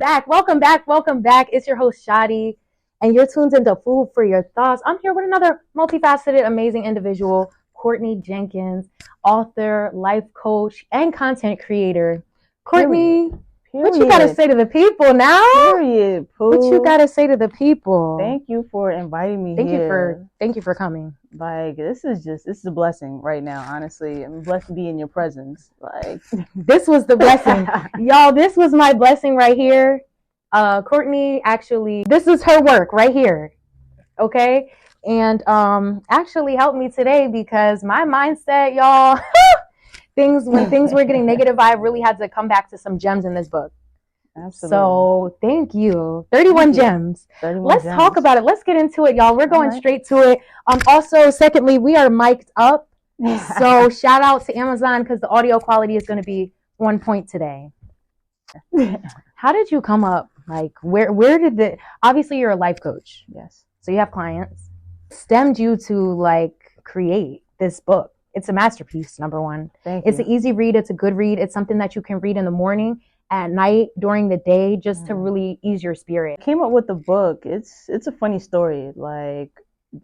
back. Welcome back. Welcome back. It's your host, Shadi, and you're tuned into Food for Your Thoughts. I'm here with another multifaceted, amazing individual, Courtney Jenkins, author, life coach, and content creator. Courtney, what you got to say to the people now? Period. What you got to say to the people? Thank you for inviting me here. Thank you for coming. Like, this is a blessing right now, honestly. I'm blessed to be in your presence. Like, this was the blessing. Y'all, this was my blessing right here. Courtney, actually, this is her work right here. Okay? And actually helped me today because my mindset, y'all, when things were getting negative, I really had to come back to some gems in this book. Absolutely. So thank you. 31 gems. Let's talk about it. Let's get into it, y'all. We're going straight to it. Also, secondly, we are mic'd up. So shout out to Amazon because the audio quality is going to be on point today. How did you come up? Like, where did obviously you're a life coach. Yes. So you have clients. Stemmed you to like create this book. It's a masterpiece, number one. Thank you. It's an easy read. It's a good read. It's something that you can read in the morning, at night, during the day, just to really ease your spirit. Came up with the book. It's a funny story. Like,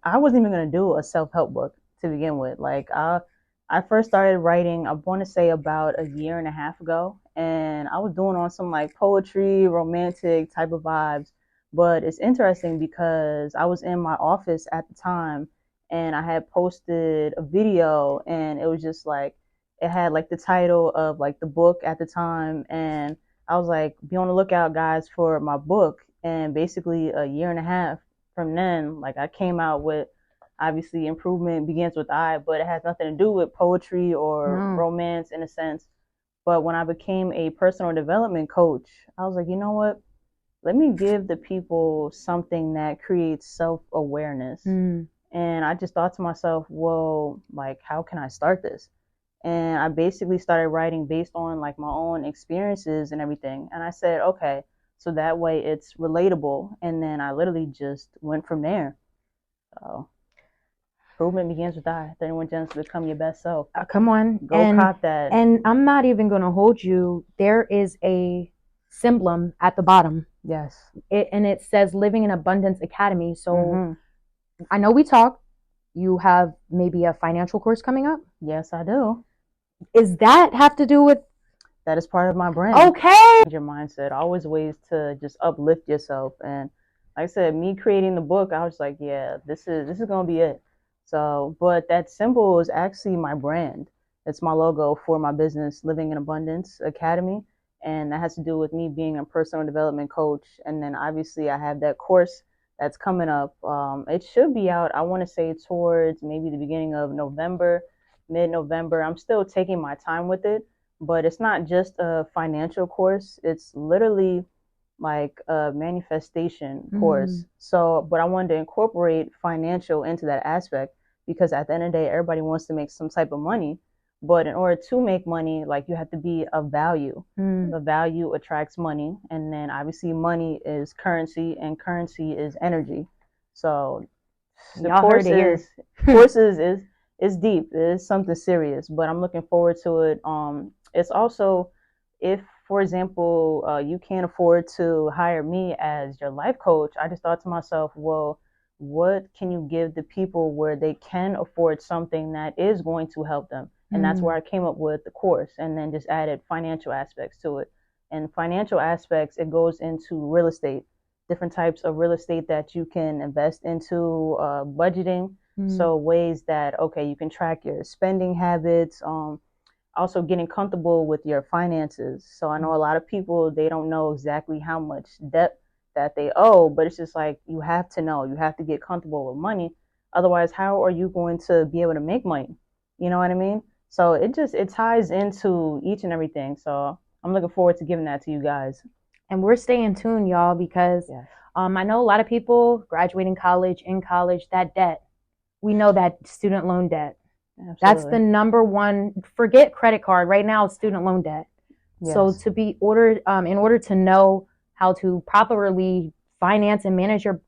I wasn't even going to do a self-help book to begin with. Like, I first started writing, I want to say about a year and a half ago. And I was doing on some like poetry, romantic type of vibes. But it's interesting because I was in my office at the time and I had posted a video and it was just like, it had like the title of like the book at the time. And I was like, be on the lookout, guys, for my book. And basically a year and a half from then, like I came out with, obviously Improvement Begins with I, but it has nothing to do with poetry or romance in a sense. But when I became a personal development coach, I was like, you know what? Let me give the people something that creates self-awareness. And I just thought to myself, well, like, how can I start this? And I basically started writing based on like my own experiences and everything. And I said, okay, so that way it's relatable. And then I literally just went from there. So Improvement Begins with I. 31 Gems to Become Your Best Self. Come on. Go cop that. And I'm not even going to hold you. There is a symbol at the bottom. Yes. And it says Living in Abundance Academy. So I know we talked. You have maybe a financial course coming up? Yes, I do. Is that have to do with? That is part of my brand. Okay. Your mindset, always ways to just uplift yourself. And like I said, me creating the book, I was like, yeah, this is gonna be it. So, but that symbol is actually my brand. It's my logo for my business, Living in Abundance Academy. And that has to do with me being a personal development coach. And then obviously I have that course that's coming up. It should be out, I want to say towards maybe the beginning of November, mid-November. I'm still taking my time with it, but it's not just a financial course. It's literally like a manifestation course. So, but I wanted to incorporate financial into that aspect because at the end of the day, everybody wants to make some type of money. But in order to make money, like you have to be of value. The value attracts money. And then obviously money is currency and currency is energy. So the courses is deep. It is something serious, but I'm looking forward to it. It's also, if, for example, you can't afford to hire me as your life coach, I just thought to myself, well, what can you give the people where they can afford something that is going to help them? And that's where I came up with the course and then just added financial aspects to it. And financial aspects, it goes into real estate, different types of real estate that you can invest into, budgeting. So ways that, okay, you can track your spending habits, also getting comfortable with your finances. So I know a lot of people, they don't know exactly how much debt that they owe, but it's just like, you have to know, you have to get comfortable with money. Otherwise, how are you going to be able to make money? You know what I mean? So it ties into each and everything. So I'm looking forward to giving that to you guys. And we're staying tuned, y'all, because I know a lot of people graduating college, in college, that debt. We know that student loan debt. Absolutely. That's the number one. Forget credit card. Right now, it's student loan debt. Yes. So to be ordered, in order to know how to properly finance and manage your,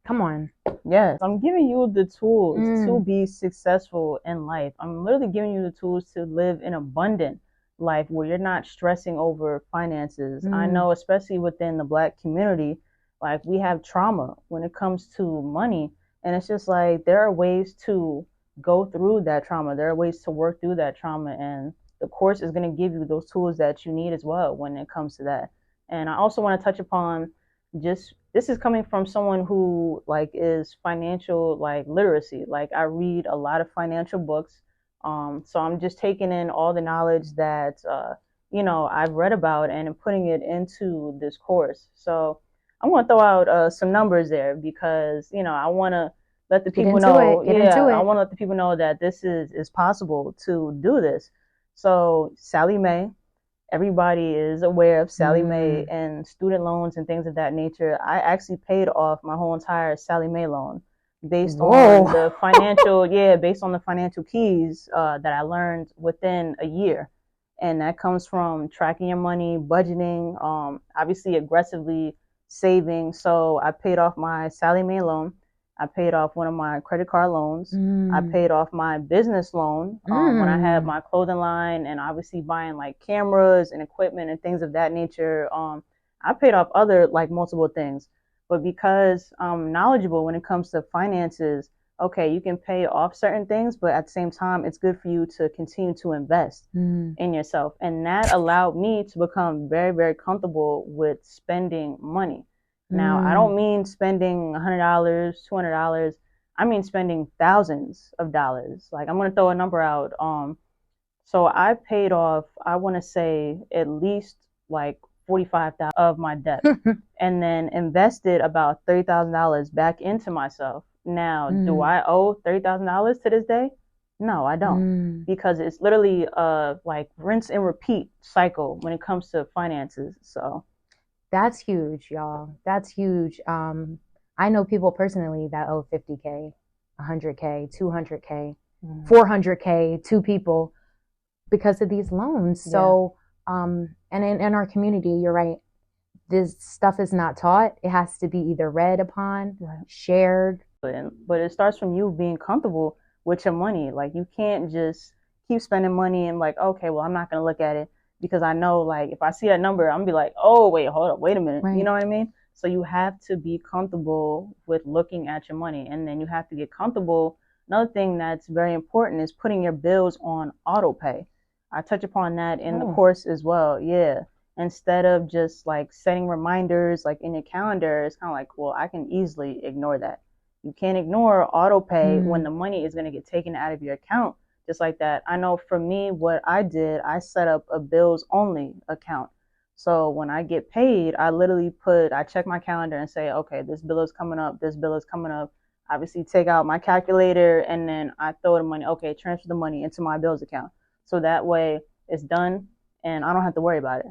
come on. Yes, I'm giving you the tools to be successful in life. I'm literally giving you the tools to live an abundant life where you're not stressing over finances. I know, especially within the Black community, like we have trauma when it comes to money. And it's just like there are ways to go through that trauma. There are ways to work through that trauma. And the course is going to give you those tools that you need as well when it comes to that. And I also want to touch upon just this is coming from someone who like is financial like literacy. Like I read a lot of financial books. So I'm just taking in all the knowledge that I've read about and putting it into this course. So I want to throw out some numbers there because I want to let the people know. I want to let the people know that this is possible to do this. So Sally Mae, everybody is aware of Sally Mae and student loans and things of that nature. I actually paid off my whole entire Sally Mae loan based on the financial keys that I learned within a year. And that comes from tracking your money, budgeting, obviously aggressively saving. So I paid off my Sally Mae loan. I paid off one of my credit card loans. I paid off my business loan when I had my clothing line and obviously buying like cameras and equipment and things of that nature. I paid off other like multiple things. But because I'm knowledgeable when it comes to finances, okay, you can pay off certain things, but at the same time, it's good for you to continue to invest in yourself. And that allowed me to become very, very comfortable with spending money. Now, I don't mean spending $100, $200. I mean spending thousands of dollars. Like I'm going to throw a number out. So I paid off, I want to say at least like $45,000 of my debt and then invested about $30,000 back into myself. Now, do I owe $30,000 to this day? No, I don't, because it's literally like rinse and repeat cycle when it comes to finances. So that's huge, y'all. That's huge. I know people personally that owe 50K, 100K, 200K, 400K to people because of these loans. So, and in our community, you're right. This stuff is not taught. It has to be either read upon, shared. But it starts from you being comfortable with your money. Like you can't just keep spending money and like, okay, well, I'm not going to look at it because I know like if I see that number, I'm going to be like, oh, wait, hold up, wait a minute. Right. You know what I mean? So you have to be comfortable with looking at your money, and then you have to get comfortable. Another thing that's very important is putting your bills on auto pay. I touch upon that in the course as well. Yeah. Instead of just like setting reminders like in your calendar, it's kind of like, well, I can easily ignore that. You can't ignore auto pay when the money is going to get taken out of your account just like that. I know for me, what I did, I set up a bills only account. So when I get paid, I check my calendar and say, okay, this bill is coming up. This bill is coming up. Obviously take out my calculator and then I throw the money. Okay, transfer the money into my bills account. So that way it's done and I don't have to worry about it.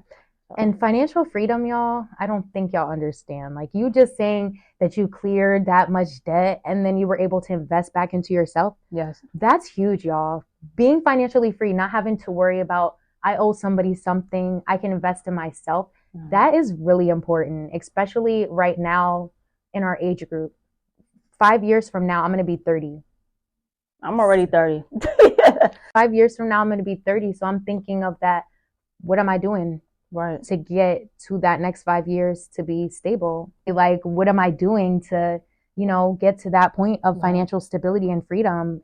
And financial freedom, y'all, I don't think y'all understand. Like you just saying that you cleared that much debt and then you were able to invest back into yourself. Yes. That's huge, y'all. Being financially free, not having to worry about, I owe somebody something, I can invest in myself. That is really important, especially right now in our age group. 5 years from now, I'm going to be 30. I'm already 30. 5 years from now, I'm going to be 30. So I'm thinking of that. What am I doing? Right. To get to that next 5 years to be stable? Like, what am I doing to, get to that point of financial stability and freedom?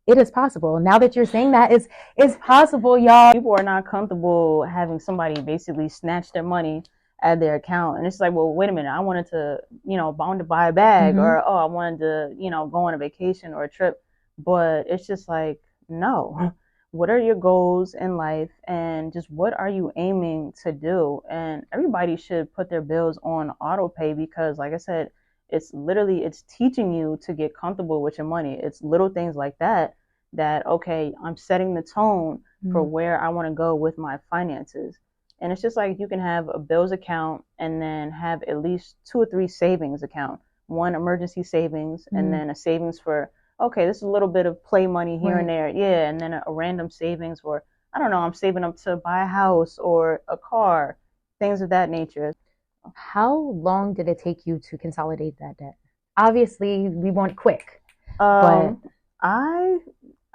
It is possible. Now that you're saying that, it's possible, y'all. People are not comfortable having somebody basically snatch their money out of their account. And it's like, well, wait a minute. I wanted to, wanted to buy a bag or, I wanted to, go on a vacation or a trip. But it's just like, no. What are your goals in life and just what are you aiming to do? And everybody should put their bills on auto pay because like I said, it's teaching you to get comfortable with your money. It's little things like that, okay, I'm setting the tone for where I want to go with my finances. And it's just like you can have a bills account and then have at least 2 or 3 savings account, one emergency savings and then a savings for, okay, this is a little bit of play money here and there. Yeah. And then a random savings for, I don't know, I'm saving up to buy a house or a car, things of that nature. How long did it take you to consolidate that debt? Obviously, we want quick. But I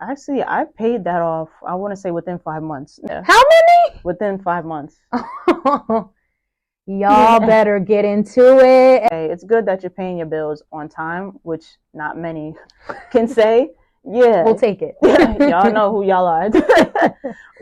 Actually, I paid that off, I want to say within 5 months. Yeah. How many? Within 5 months. Y'all better get into it. It's good that you're paying your bills on time, which not many can say. Yeah. We'll take it. Y'all know who y'all are.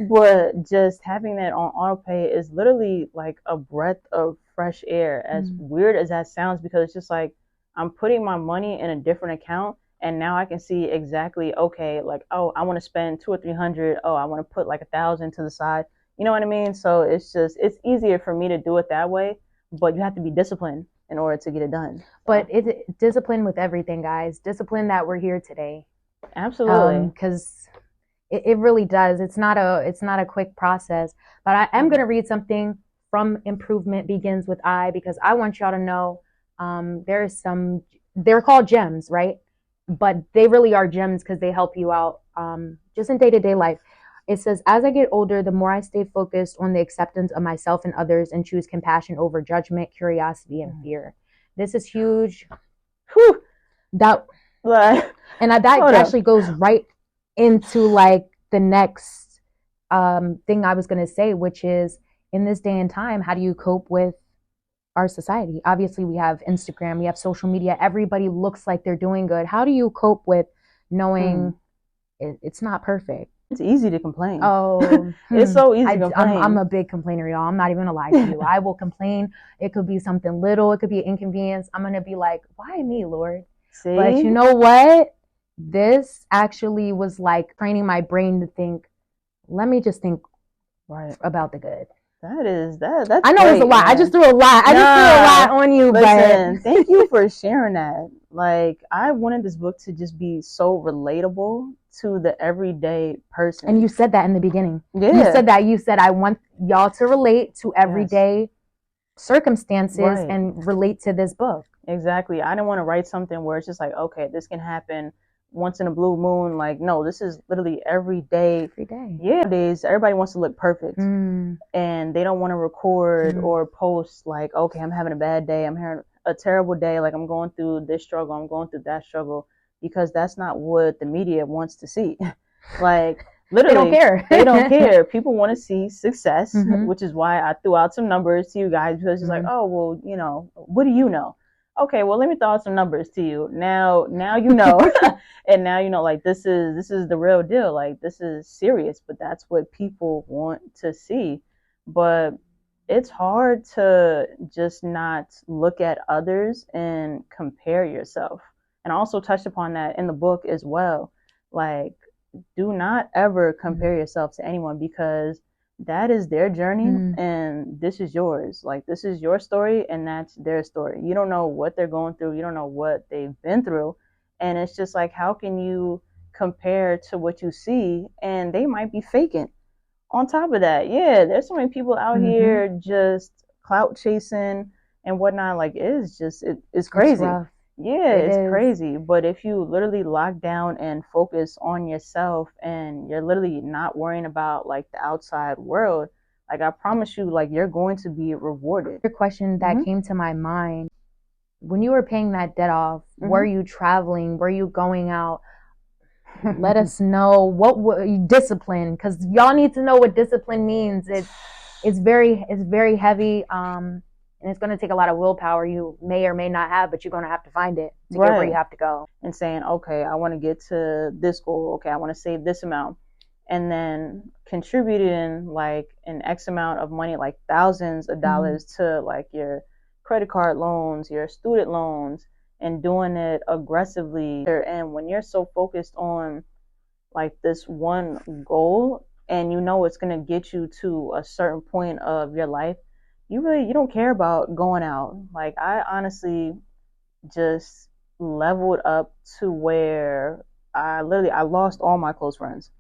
But just having that on auto pay is literally like a breath of fresh air, as weird as that sounds, because it's just like I'm putting my money in a different account, and now I can see exactly, okay, like, oh, I want to spend 200 or 300. Oh, I want to put like 1,000 to the side. You know what I mean? So it's easier for me to do it that way, but you have to be disciplined in order to get it done. But it's discipline with everything, guys. Discipline that we're here today. Absolutely. Because it really does. It's not a quick process. But I am going to read something from Improvement Begins with I, because I want y'all to know they're called gems, right? But they really are gems because they help you out just in day-to-day life. It says, as I get older, the more I stay focused on the acceptance of myself and others and choose compassion over judgment, curiosity, and fear. This is huge. Whew. That actually goes right into like the next thing I was going to say, which is, in this day and time, how do you cope with our society? Obviously, we have Instagram, we have social media. Everybody looks like they're doing good. How do you cope with knowing it's not perfect? It's easy to complain. Oh, it's so easy to complain. I'm a big complainer, y'all. I'm not even gonna lie to you. I will complain. It could be something little. It could be an inconvenience. I'm gonna be like, why me, Lord? See? But you know what? This actually was like training my brain to think, let me just think about the good. That's I know it's a lot. Man. I just threw a lot. I just threw a lot on you. Listen, but thank you for sharing that. Like, I wanted this book to just be so relatable to the everyday person. And you said that in the beginning. Yeah. You said that. You said, I want y'all to relate to everyday circumstances and relate to this book. Exactly. I didn't want to write something where it's just like, okay, this can happen once in a blue moon. Like, no, this is literally every day. Every day. Yeah. Nowadays, everybody wants to look perfect. And they don't want to record or post like, okay, I'm having a bad day. I'm having a terrible day. Like, I'm going through this struggle. I'm going through that struggle. Because that's not what the media wants to see. Like, literally, they don't care. They don't care. People want to see success, which is why I threw out some numbers to you guys, because it's like, oh, well, you know, what do you know? Okay, well, let me throw out some numbers to you. Now you know, and now you know, like, this is the real deal. Like, this is serious, but that's what people want to see. But it's hard to just not look at others and compare yourself. And I also touched upon that in the book as well. Like, do not ever compare yourself to anyone, because that is their journey and this is yours. Like, this is your story and that's their story. You don't know what they're going through. You don't know what they've been through. And it's just like, how can you compare to what you see? And they might be faking. On top of that, there's so many people out here just clout chasing and whatnot. Like, it's crazy. It's crazy. But if you literally lock down and focus on yourself, and you're literally not worrying about like the outside world, like, I promise you, like, you're going to be rewarded. The question that came to my mind, when you were paying that debt off, were you traveling? Were you going out? Let us know what discipline, because y'all need to know what discipline means. It's very heavy. And it's going to take a lot of willpower you may or may not have, but you're going to have to find it to get where you have to go. And saying, okay, I want to get to this goal. Okay, I want to save this amount. And then contributing like an X amount of money, like thousands of dollars to like your credit card loans, your student loans, and doing it aggressively. And when you're so focused on like this one goal, and you know it's going to get you to a certain point of your life, you don't care about going out. Like, I honestly just leveled up to where I lost all my close friends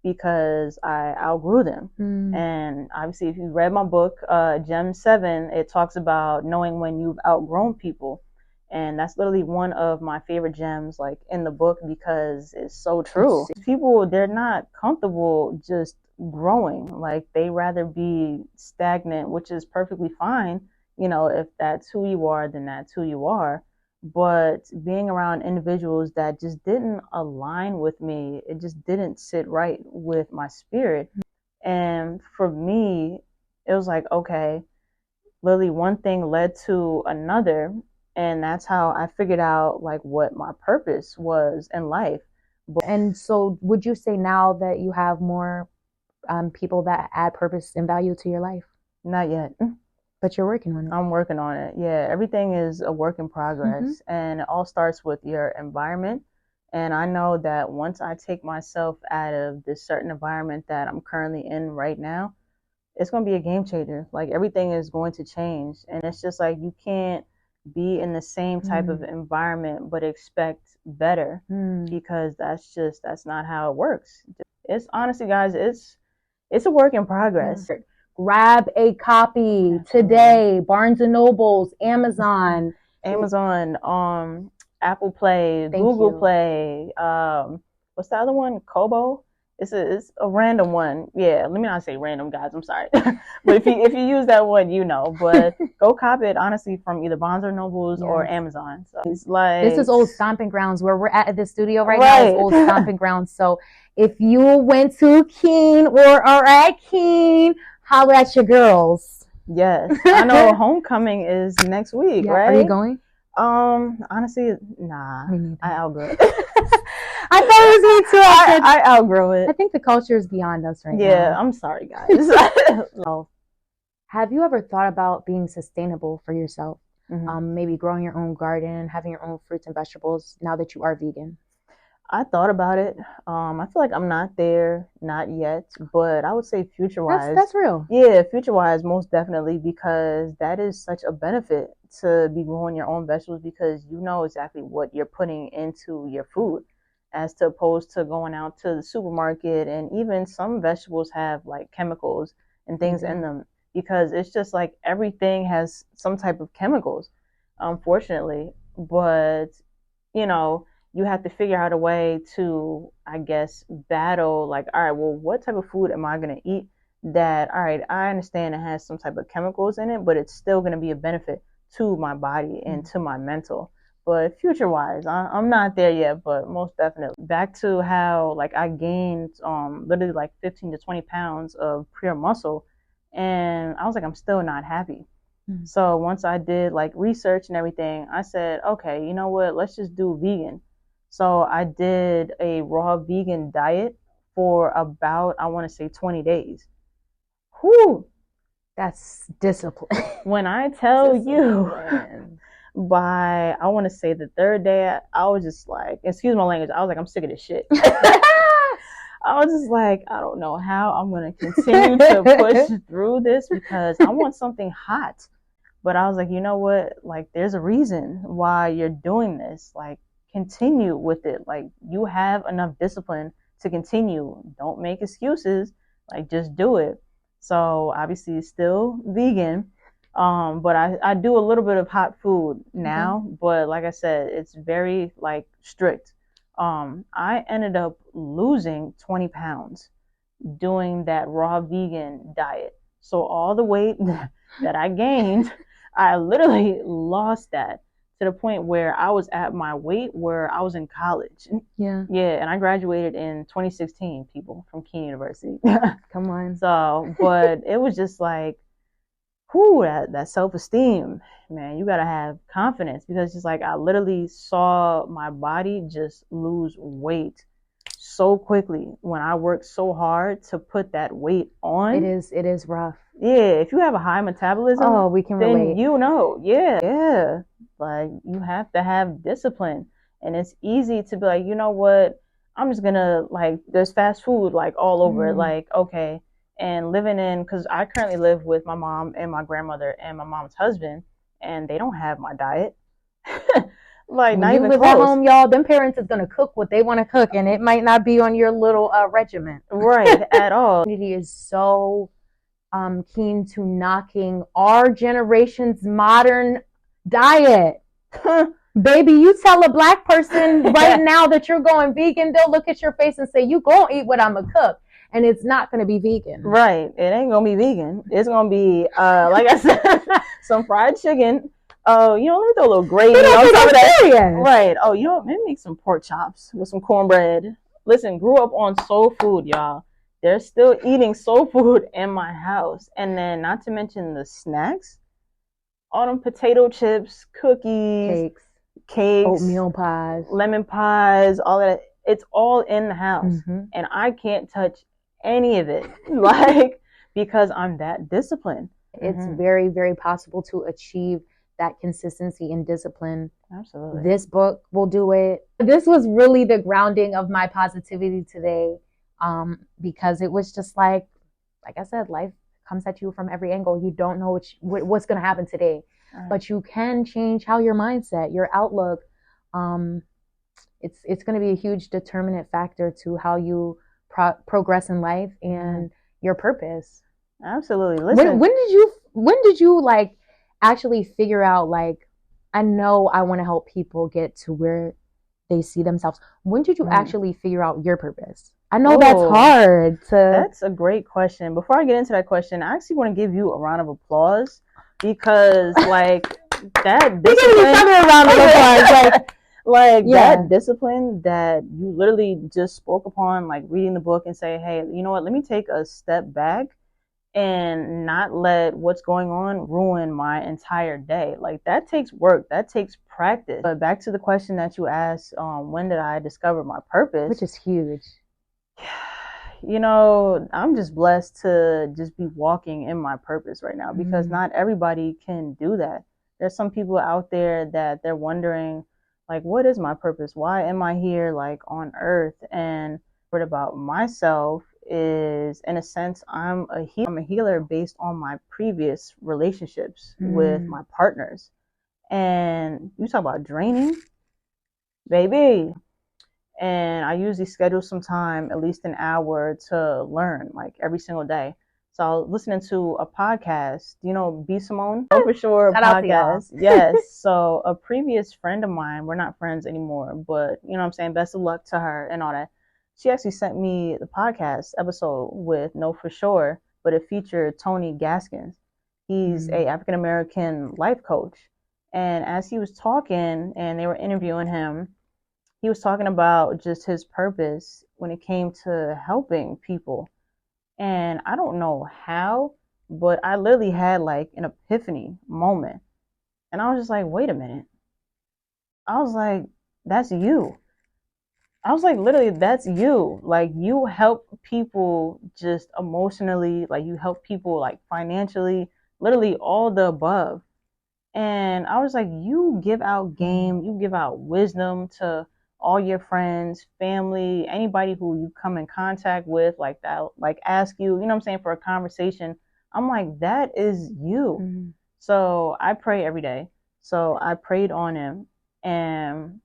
because I outgrew them. And obviously, if you read my book, Gem 7, it talks about knowing when you've outgrown people. And that's literally one of my favorite gems, like, in the book, because it's so true. People, they're not comfortable just growing. Like, they rather be stagnant, which is perfectly fine. You know, if that's who you are, then that's who you are. but being around individuals that just didn't align with me, it just didn't sit right with my spirit. And for me, it was like, okay, literally one thing led to another, and that's how I figured out like what my purpose was in life. And so would you say now that you have more people that add purpose and value to your life? Not yet. But you're working on it. I'm working on it. Yeah, everything is a work in progress, and it all starts with your environment. And I know that once I take myself out of this certain environment that I'm currently in right now, it's going to be a game changer. Like everything is going to change. And it's just like you can't be in the same type of environment but expect better, because that's not how it works. It's honestly, guys, it's a work in progress. Grab a copy today. Barnes and Nobles, Amazon, Apple Play, Google Play. What's the other one? Kobo. It's a random one. Yeah, let me not say random, guys. I'm sorry, but if you use that one, you know. But go copy it honestly from either Barnes or Nobles or Amazon. So it's like, this is old stomping grounds where we're at the studio right now. It's old stomping grounds. So if you went to Keene or are at Keene, holler at your girls. Yes, I know homecoming is next week, right? Are you going? Honestly, nah. I outgrew it. I thought it was me too. I outgrow it. I think the culture is beyond us right now. Yeah, I'm sorry, guys. Have you ever thought about being sustainable for yourself? Maybe growing your own garden, having your own fruits and vegetables now that you are vegan? I thought about it. I feel like I'm not there, not yet, but I would say future-wise. That's real. Yeah, future-wise, most definitely, because that is such a benefit to be growing your own vegetables, because you know exactly what you're putting into your food, as to opposed to going out to the supermarket. And even some vegetables have like chemicals and things in them, because it's just like everything has some type of chemicals, unfortunately. But, you know, you have to figure out a way to, I guess, battle like, all right, well, what type of food am I going to eat that, all right, I understand it has some type of chemicals in it, but it's still going to be a benefit to my body and to my mental. But future-wise, I'm not there yet, but most definitely. Back to how like I gained literally like 15 to 20 pounds of pure muscle, and I was like, I'm still not happy. So once I did like research and everything, I said, okay, you know what, let's just do vegan. So I did a raw vegan diet for about, I want to say 20 days. Whew. That's discipline. When I tell you, by, I want to say the third day, I was just like, excuse my language, I was like, I'm sick of this shit. I was just like, I don't know how I'm going to continue to push through this, because I want something hot. But I was like, you know what? Like, there's a reason why you're doing this. Like, continue with it. Like, you have enough discipline to continue. Don't make excuses. Like, just do it. So obviously it's still vegan. But I do a little bit of hot food now, but like I said, it's very like strict. I ended up losing 20 pounds doing that raw vegan diet. So all the weight that I gained, I literally lost that to the point where I was at my weight where I was in college. Yeah, and I graduated in 2016, people, from Keene University. Come on. So, but it was just like, whew, that self-esteem, man, you gotta have confidence, because it's like I literally saw my body just lose weight so quickly when I worked so hard to put that weight on. It is rough. Yeah, if you have a high metabolism, we can relate. Then you know, yeah, like you have to have discipline, and it's easy to be like, you know what, I'm just gonna, like, there's fast food like all over it, like, okay. And living in, because I currently live with my mom and my grandmother and my mom's husband, and they don't have my diet. Like, when not you even live close. At home, y'all, them parents is gonna cook what they want to cook, and it might not be on your little regiment, right? At all. Community is so keen to knocking our generation's modern diet. Baby, you tell a black person right now that you're going vegan, they'll look at your face and say, you gonna eat what I'ma cook. And it's not going to be vegan. Right. It ain't going to be vegan. It's going to be, like I said, some fried chicken, oh, let me throw a little gravy on top of that. Right. Oh, maybe make some pork chops with some cornbread. Listen, grew up on soul food, y'all. They're still eating soul food in my house. And then not to mention the snacks, all them potato chips, cookies, cakes, oatmeal pies, lemon pies, all that. It's all in the house. And I can't touch any of it, because I'm that disciplined. It's very, very possible to achieve that consistency and discipline. Absolutely. This book will do it. This was really the grounding of my positivity today, because it was just like I said, life comes at you from every angle. You don't know what's going to happen today, but you can change how your mindset, your outlook. It's going to be a huge determinant factor to how you progress in life and your purpose. Absolutely. Listen, when did you actually figure out I know I want to help people get to where they see themselves? When did you actually figure out your purpose? I know that's hard to. That's a great question. Before I get into that question, I actually want to give you a round of applause, because that discipline. That discipline that you literally just spoke upon, reading the book and say, hey, you know what? Let me take a step back and not let what's going on ruin my entire day. That takes work. That takes practice. But back to the question that you asked, when did I discover my purpose? Which is huge. I'm just blessed to just be walking in my purpose right now, because not everybody can do that. There's some people out there that they're wondering, what is my purpose? Why am I here, on earth? And what about myself is, in a sense, I'm a healer based on my previous relationships with my partners. And you talk about draining, baby. And I usually schedule some time, at least an hour, to learn every single day. So I was listening to a podcast, B. Simone? Oh, for sure. Shout out to y'all. Yes. So a previous friend of mine, we're not friends anymore, but you know what I'm saying? Best of luck to her and all that. She actually sent me the podcast episode with No For Sure, but it featured Tony Gaskins. He's a African-American life coach. And as he was talking and they were interviewing him, he was talking about just his purpose when it came to helping people. And I don't know how, but I literally had an epiphany moment. And I was just like, wait a minute. I was like, that's you. I was like, literally, that's you. You help people just emotionally, you help people financially, literally all the above. And I was like, you give out game, you give out wisdom to all your friends, family, anybody who you come in contact with, that, ask you, you know what I'm saying, for a conversation. I'm like, that is you. So I pray every day. So I prayed on him. And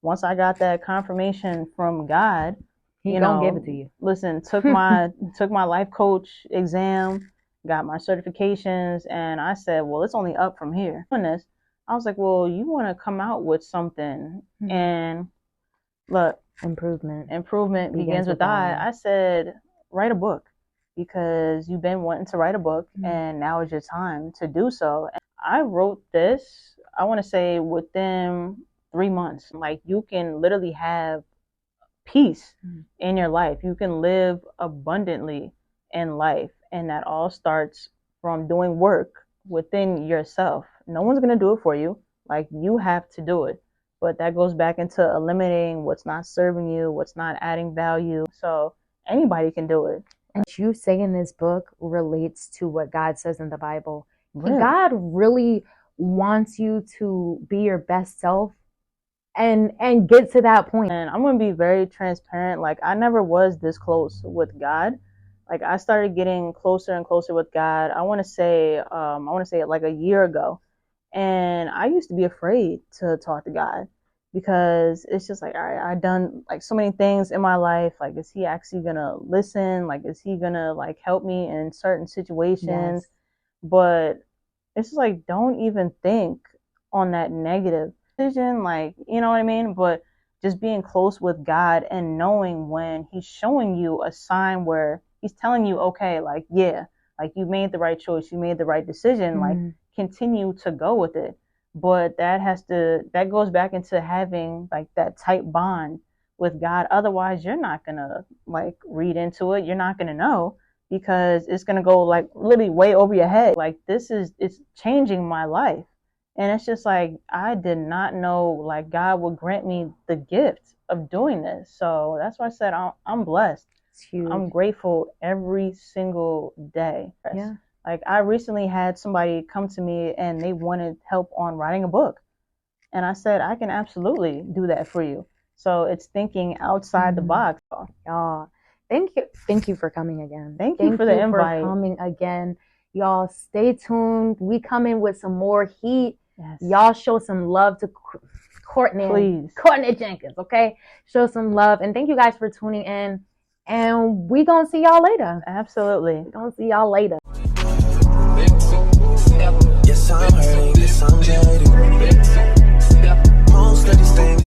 once I got that confirmation from God, He gonna give it to you. Listen, took my life coach exam, got my certifications, and I said, well, it's only up from here. I was like, well, you want to come out with something. And look, improvement begins with I said, write a book, because you've been wanting to write a book and now is your time to do so. And I wrote this, I want to say, within 3 months. You can literally have peace in your life. You can live abundantly in life. And that all starts from doing work within yourself. No one's going to do it for you. You have to do it. But that goes back into eliminating what's not serving you, what's not adding value. So anybody can do it. And you say in this book relates to what God says in the Bible. Really? God really wants you to be your best self and get to that point. And I'm going to be very transparent. I never was this close with God. I started getting closer and closer with God. I want to say a year ago. And I used to be afraid to talk to God, because it's just all right, I've done so many things in my life. Is he actually going to listen? Is he going to help me in certain situations? Yes. But it's just don't even think on that negative decision. You know what I mean? But just being close with God and knowing when he's showing you a sign where he's telling you, okay, you made the right choice, you made the right decision, continue to go with it. But that goes back into having like that tight bond with God. Otherwise, you're not gonna like read into it. You're not gonna know, because it's gonna go like literally way over your head. Like it's changing my life. And it's just like, I did not know like God would grant me the gift of doing this. So that's why I said I'm blessed. It's huge. I'm grateful every single day. Yeah. Like, I recently had somebody come to me and they wanted help on writing a book. And I said, I can absolutely do that for you. So it's thinking outside the box. Y'all, thank you for coming again. Thank you for the invite. For coming again. Y'all, stay tuned. We come in with some more heat. Yes. Y'all show some love to Courtney. Please. Courtney Jenkins, okay? Show some love. And thank you guys for tuning in. And we gonna see y'all later. Absolutely. We gonna see y'all later. Yes, I'm hurting. Yes, I'm jaded. Most of these things.